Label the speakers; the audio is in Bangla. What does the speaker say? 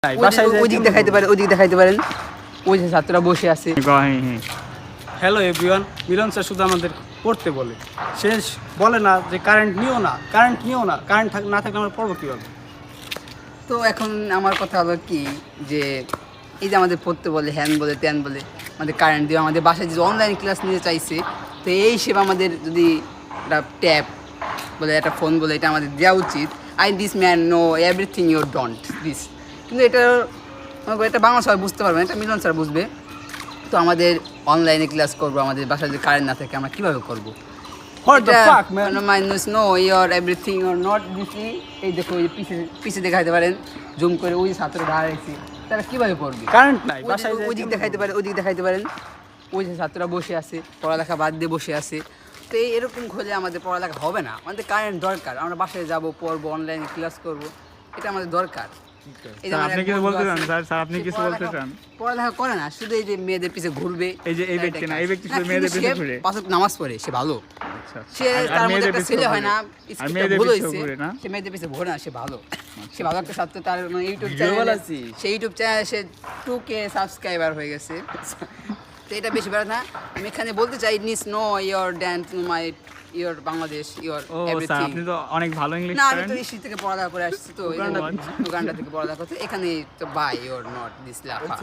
Speaker 1: ওদিক দেখাইতে পারেন, ওদিক দেখাইতে পারেন, ওই যে ছাত্ররা বসে আছে।
Speaker 2: হ্যালো এভরিওয়ান, মিলন স্যার শুধু আমাদের পড়তে বলে, শেষ বলে না যে কারেন্ট নিও না, কারেন্ট নিও না, কারেন্ট না থাকলে আমরা পড়বো কীভাবে?
Speaker 1: তো এখন আমার কথা হলো কি, যে এই যে আমাদের পড়তে বলে, হ্যান বলে, ত্যান বলে, আমাদের কারেন্ট দিয়ে আমাদের বাসায় যদি অনলাইন ক্লাস নিতে চাইছে, তো এই সেবা আমাদের যদি একটা ট্যাব বলে, একটা ফোন বলে, এটা আমাদের দেওয়া উচিত। This man know everything you don't this, কিন্তু এটা বাংলা সবাই বুঝতে পারবে না, এটা মিলন স্যার বুঝবে। তো আমাদের অনলাইনে ক্লাস করবো, আমাদের বাসায় যদি কারেন্ট না থাকে আমরা কীভাবে করবো? No you're everything you're not দিসি। এই দেখো, ওই পিছে দেখাইতে পারেন, জুম করে, ওই ছাত্র দাঁড়াইছি, তারা কীভাবে পড়বে?
Speaker 2: কারেন্ট নাই,
Speaker 1: ওইদিক দেখাইতে পারেন, ওইদিক দেখাইতে পারেন, ওই যে ছাত্ররা বসে আছে, পড়ালেখা বাদ দিয়ে বসে আছে। তো এরকম হলে আমাদের পড়ালেখা হবে না, আমাদের কারেন্ট দরকার, আমরা বাসায় যাবো, পড়বো, অনলাইনে ক্লাস করবো, এটা আমাদের দরকার। পড়ালেখা করে না, শুধু এই যে মেয়েদের পিছে ঘুরবে, নামাজ পড়ে, সে ভালো, সে তার মধ্যে একটা ছেলে হয় না, ভুল হয়েছে, সে মেয়েদের পিছে ঘুরে না, সে ভালো, সে ভালো একটা ছাত্র। তার ইউটিউব চ্যানেল আছে, সেই ইউটিউব চ্যানেলে সে 2K সাবস্ক্রাইবার হয়ে গেছে। তো এটা বেশি বেড়া না, আমি এখানে বলতে চাই, নিস know your dance my your Bangladesh your everything.
Speaker 3: আপনি তো অনেক ভালো ইংলিশ
Speaker 1: না, আমি তো ইসি থেকে পড়ালেখা করে আসছি, তো উগান্ডা থেকে পড়ালেখা করতে, এখানে তো বাই ইয়োর নট দিস লাফা।